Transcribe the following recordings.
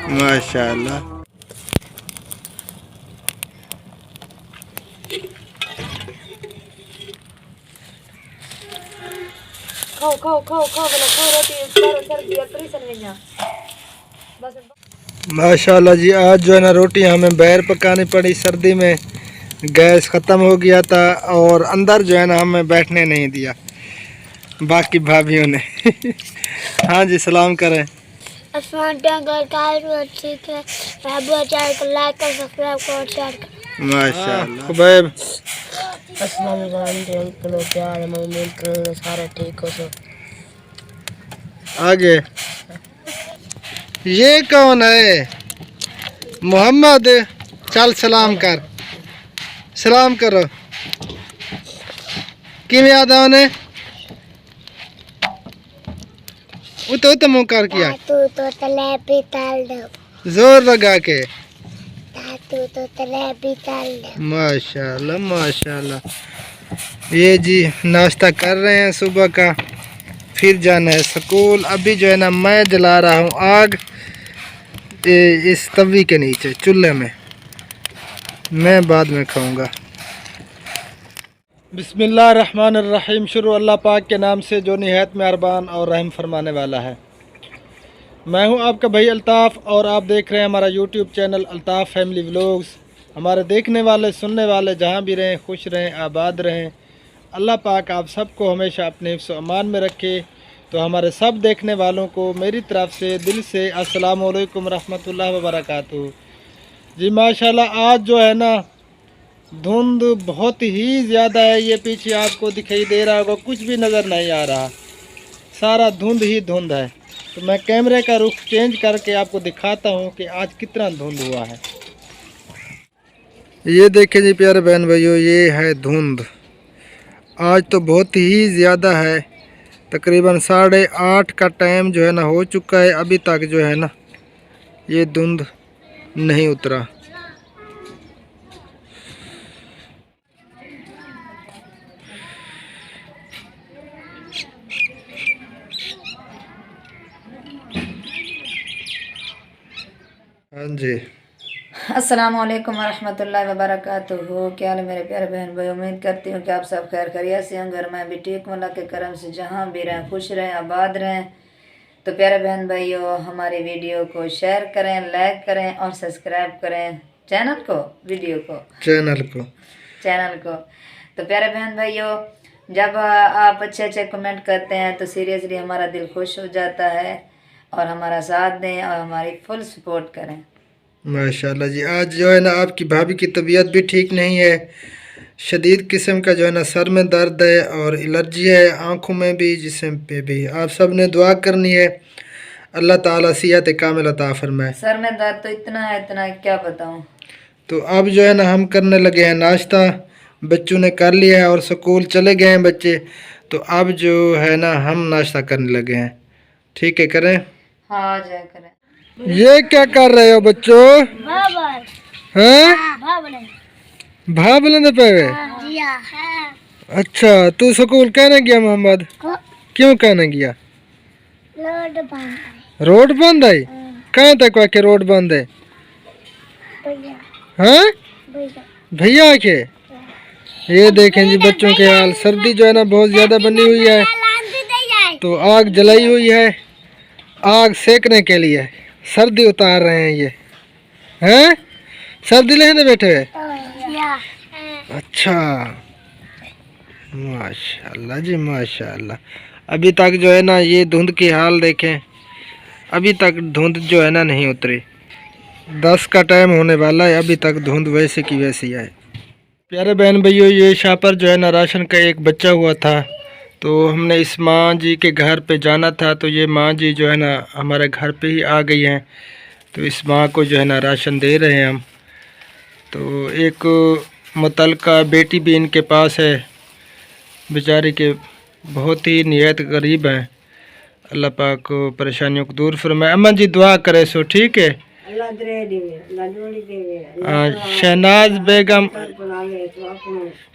माशाल्लाह। माशाल्लाह जी, आज जो है ना रोटी हमें बाहर पकानी पड़ी, सर्दी में गैस ख़त्म हो गया था और अंदर जो है ना हमें बैठने नहीं दिया बाकी भाभीयों ने। हाँ जी, सलाम करें। माशाल्लाह। खुबैब सारे ठीक हो सब। आगे ये कौन है? मोहम्मद, चल सलाम कर, सलाम करो। किमें याद आने तो मुँह कर किया जोर लगा के। माशाल्लाह माशाल्लाह। ये जी नाश्ता कर रहे हैं सुबह का, फिर जाना है स्कूल। अभी जो है ना मैं जला रहा हूँ आग इस तवी के नीचे चूल्हे में, मैं बाद में खाऊंगा। बिस्मिल्लाहिर्रहमानिर्रहीम। शुरू अल्लाह पाक के नाम से जो निहायत मेहरबान और रहम फरमाने वाला है। मैं हूं आपका भाई अल्ताफ़ और आप देख रहे हैं हमारा YouTube channel Altaf family vlogs. हमारे देखने वाले सुनने वाले जहां भी रहें खुश रहें आबाद रहें। अल्लाह पाक आप सबको हमेशा अपने हिफ्ज़ अमान में रखे। तो हमारे सब देखने वालों को मेरी तरफ़ से दिल से अस्सलामु अलैकुम रहमतुल्लाहि व बरकातुहू। जी माशाल्लाह, आज जो है ना धुंध बहुत ही ज़्यादा है। ये पीछे आपको दिखाई दे रहा होगा, कुछ भी नज़र नहीं आ रहा, सारा धुंध ही धुंध है। तो मैं कैमरे का रुख चेंज करके आपको दिखाता हूँ कि आज कितना धुंध हुआ है। ये देखें जी प्यारे बहन भाइयों, ये है धुंध। आज तो बहुत ही ज़्यादा है, तकरीबन 8:30 का टाइम जो है ना हो चुका है, अभी तक जो है ना ये धुंध नहीं उतरा। हाँ जी, अस्सलाम वालेकुम रहमतुल्लाहि व बरकातुहू। क्या हाल है मेरे प्यारे बहन भाई? उम्मीद करती हूँ कि आप सब खैर खैरियत से होंगे और मैं भी ठीक हूँ। अल्लाह के करम से जहाँ भी रहें खुश रहें आबाद रहें। तो प्यारे बहन भाइयों, हमारी वीडियो को शेयर करें, लाइक करें और सब्सक्राइब करें चैनल को, वीडियो को, चैनल को। तो प्यारे बहन भाइयों, जब आप अच्छे अच्छे कमेंट करते हैं तो सीरियसली हमारा दिल खुश हो जाता है और हमारा साथ दें और हमारी फुल सपोर्ट करें। माशाल्लाह जी। आज जो है ना आपकी भाभी की तबीयत भी ठीक नहीं है, शदीद किस्म का जो है ना सर में दर्द है और एलर्जी है, आँखों में भी जिस्म पे भी। आप सब ने दुआ करनी है, अल्लाह ताला सेहत कामिल अता फरमाए। सर में दर्द तो इतना है, इतना क्या बताऊँ। तो अब जो है ना हम करने लगे हैं नाश्ता, बच्चों ने कर लिया है और स्कूल चले गए हैं बच्चे। तो अब जो है ना हम नाश्ता करने लगे हैं। ठीक है, करें? हाँ जय करें। ये क्या कर रहे हो बच्चों? हैं? भावलन पे? अच्छा, तू स्कूल कहने गया मोहम्मद? क्यों कहने गया? रोड बंद है? कहाँ तक वाके रोड बंद है? हैं? भैया के? ये देखें जी बच्चों के हाल। सर्दी जो है ना बहुत ज़्यादा बनी हुई है, तो आग जलाई हुई है, आग सेकने के लिए सर्दी उतार रहे हैं ये। हैं? सर्दी लेने बैठे हैं? अच्छा, माशाल्लाह जी माशाल्लाह। अभी तक जो है ना ये धुंध की हाल देखें, अभी तक धुंध जो है ना नहीं उतरी। 10 का टाइम होने वाला है, अभी तक धुंध वैसे की वैसी है। प्यारे बहन भाइयों, ये शापर जो है ना राशन का एक बच्चा हुआ था, तो हमने इस माँ जी के घर पे जाना था, तो ये माँ जी जो है ना हमारे घर पे ही आ गई हैं। तो इस माँ को जो है ना राशन दे रहे हैं हम। तो एक मुतल्लिका बेटी भी इनके पास है, बेचारी के बहुत ही नियत गरीब हैं। अल्लाह पाक को परेशानियों को दूर फरमाए। अम्मा जी दुआ करे सो, ठीक है।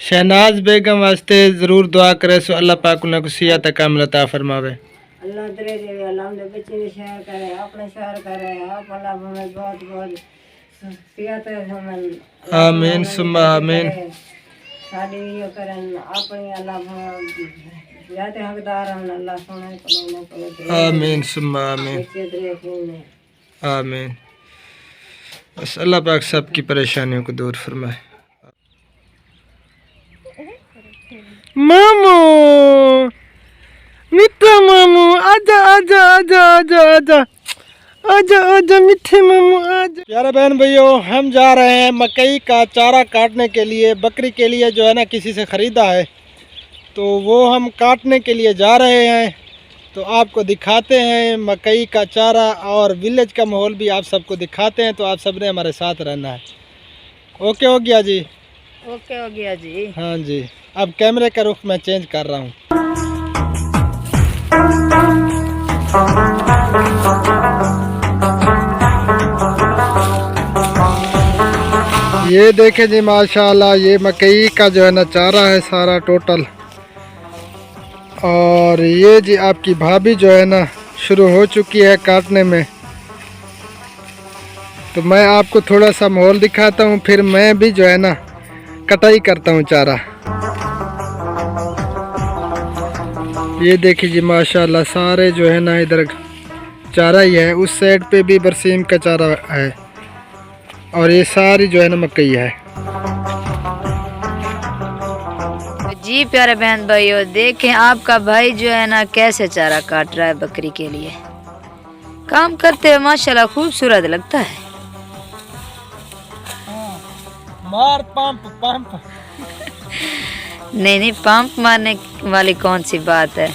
शहनाज बेगम वास्ते ज़रूर दुआ करे सो, अल्लाह पाक उन्हें को सिहत कामिल अता फरमावे। अल्लाह दरे देवे, अल्लाह उनके बच्चे ने शेयर करे, अपने शेयर करे, आप अल्लाह हमें बहुत बहुत सिहत हमें आमीन सुम्मा आमीन। साडी ये करन अपनी अल्लाह जाते हकदार हम अल्लाह सुने को आमीन सुम्मा आमीन आमीन। बस अल्लाह पाक सबकी परेशानियों को दूर फरमाए। मामू, मिठा मामू, आजा आजा आजा आजा आजा आजा आजा मिठे मामू आजा। प्यारे बहन भाइयों, हम जा रहे हैं मकई का चारा काटने के लिए। बकरी के लिए जो है ना किसी से ख़रीदा है, तो वो हम काटने के लिए जा रहे हैं। तो आपको दिखाते हैं मकई का चारा और विलेज का माहौल भी आप सबको दिखाते हैं। तो आप सब ने हमारे साथ रहना है। ओके हो गया जी? ओके हो गया जी। हाँ जी। अब कैमरे का रुख मैं चेंज कर रहा हूँ। ये देखें जी माशाल्लाह, ये मकई का जो है ना चारा है सारा टोटल। और ये जी आपकी भाभी जो है ना शुरू हो चुकी है काटने में। तो मैं आपको थोड़ा सा माहौल दिखाता हूँ, फिर मैं भी जो है ना कटाई करता हूँ चारा। ये देखिए जी माशाल्लाह, सारे जो है ना इधर चारा ही है। उस साइड पे भी बरसीम का चारा है और ये सारी जो है ना मकई है। जी प्यारे बहन भाइयों, देखें आपका भाई जो है ना कैसे चारा काट रहा है बकरी के लिए। काम करते हुए माशाल्लाह खूबसूरत लगता है। मार पंप पंप। नहीं नहीं, पंप मारने वाली कौन सी बात है।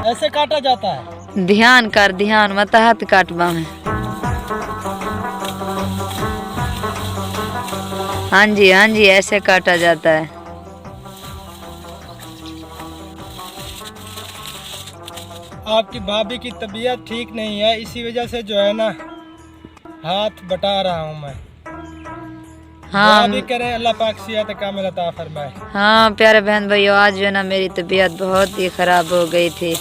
ऐसे काटा जाता है? ध्यान कर, ध्यान मत हाथ काटवा में। हाँ जी हाँ जी, ऐसे काटा जाता है। आपकी भाभी की तबीयत ठीक नहीं है, इसी वजह से जो है ना हाथ बटा रहा हूँ मैं। हाँ भी करें अल्लाह पाक सिहत कामिल अता फरमाए। हाँ प्यारे बहन भाइयों, आज जो है ना मेरी तबीयत बहुत ही ख़राब हो गई थी,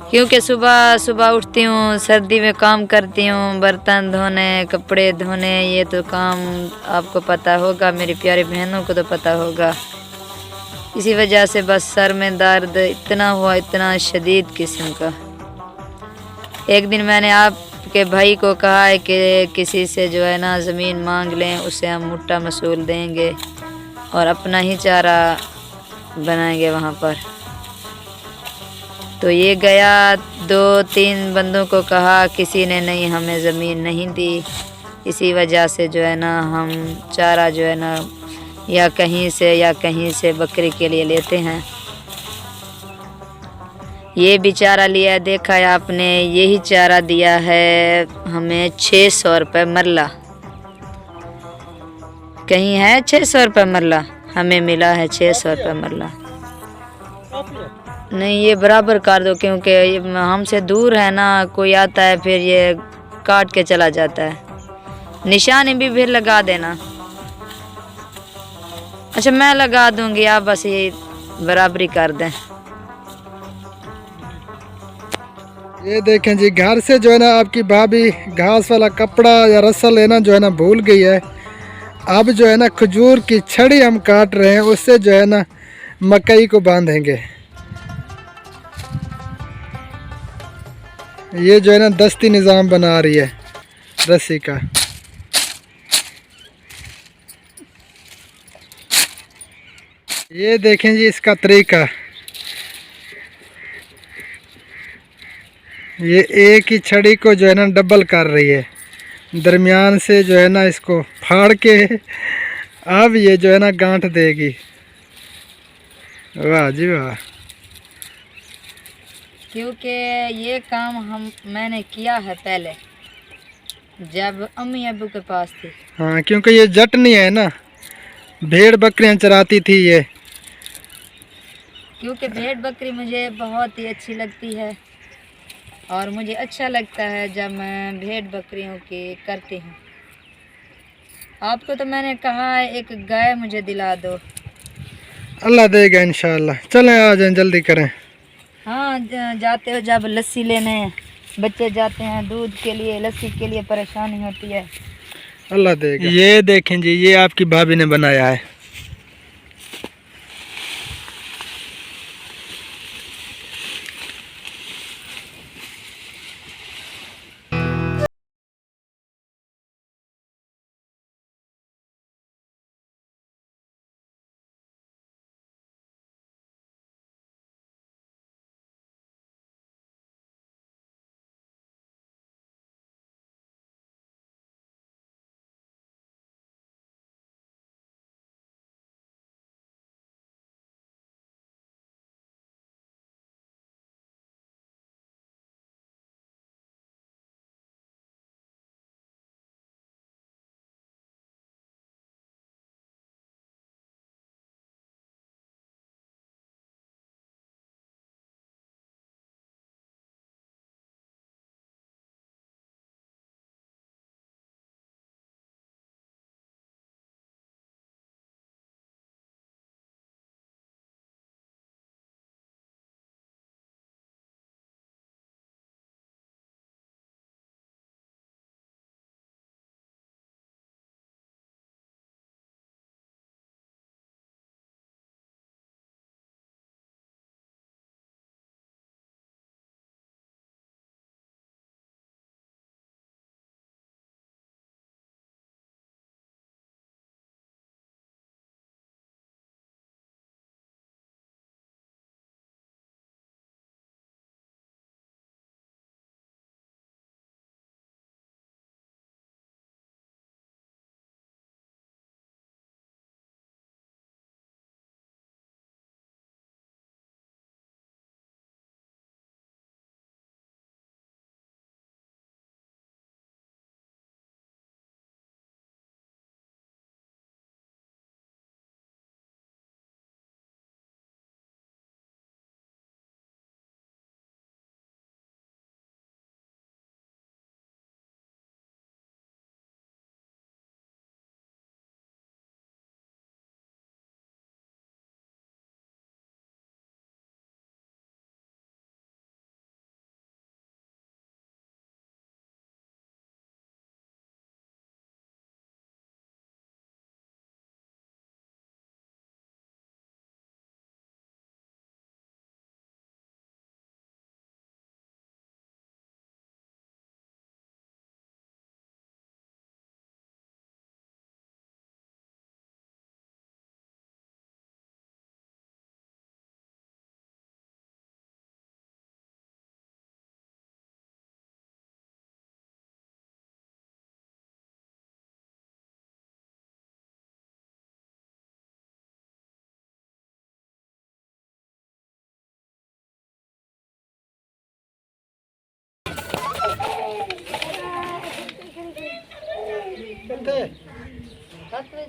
क्योंकि सुबह सुबह उठती हूँ, सर्दी में काम करती हूँ, बर्तन धोने, कपड़े धोने, ये तो काम आपको पता होगा, मेरी प्यारी बहनों को तो पता होगा। इसी वजह से बस सर में दर्द इतना हुआ, इतना शदीद किस्म का। एक दिन मैंने आपके भाई को कहा है कि किसी से जो है ना ज़मीन मांग लें, उसे हम मुट्ठा मसूल देंगे और अपना ही चारा बनाएंगे वहाँ पर। तो ये गया, 2-3 बंदों को कहा, किसी ने नहीं, हमें ज़मीन नहीं दी। इसी वजह से जो है ना हम चारा जो है ना या कहीं से बकरी के लिए लेते हैं। ये भी चारा लिया, देखा है आपने, यही चारा दिया है हमें 600 रुपये मरला। कहीं है 600 रुपये मरला? हमें मिला है 600 रुपये मरला। नहीं, ये बराबर कर दो, क्योंकि हमसे दूर है ना, कोई आता है फिर ये काट के चला जाता है। निशानी भी फिर लगा देना। अच्छा मैं लगा दूंगी, आप बस ये बराबरी कर दें। ये देखें जी, घर से जो है ना आपकी भाभी घास वाला कपड़ा या रस्सा लेना जो है ना भूल गई है। अब जो है ना खजूर की छड़ी हम काट रहे हैं, उससे जो है ना मकई को बांधेंगे। ये जो है ना दस्ती निज़ाम बना रही है रस्सी का। ये देखें जी इसका तरीका। ये एक ही छड़ी को जो है ना डबल कर रही है, दरमियान से जो है ना इसको फाड़ के अब ये जो है ना गांठ देगी। वाह जी वाह। क्योंकि ये काम मैंने किया है पहले जब अम्मी अब्बू के पास थी। हाँ, क्योंकि ये जटनी है ना, भेड़ बकरियां चराती थी ये। क्योंकि भेड़ बकरी मुझे बहुत ही अच्छी लगती है और मुझे अच्छा लगता है जब मैं भेड़ बकरियों की करती हूँ। आपको तो मैंने कहा है एक गाय मुझे दिला दो। अल्लाह देगा इंशाल्लाह। चलें आ जाएं, जल्दी करें। हाँ, जाते हो जब लस्सी लेने, बच्चे जाते हैं दूध के लिए, लस्सी के लिए परेशानी होती है। अल्लाह देगा। ये देखें जी, ये आपकी भाभी ने बनाया है।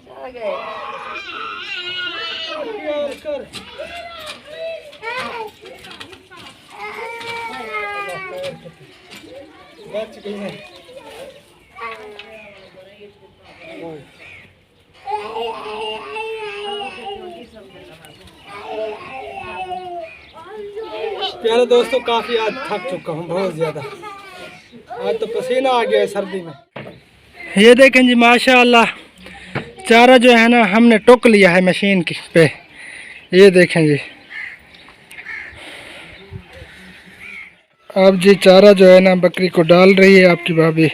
आ गए। बच गई है। प्यारे दोस्तों, काफ़ी आज थक चुका हूँ बहुत ज़्यादा। आज तो पसीना आ गया है सर्दी में। ये देखें जी माशाल्लाह, चारा जो है ना हमने टोक लिया है मशीन की पे। ये देखें जी, अब जी चारा जो है ना बकरी को डाल रही है आपकी भाभी।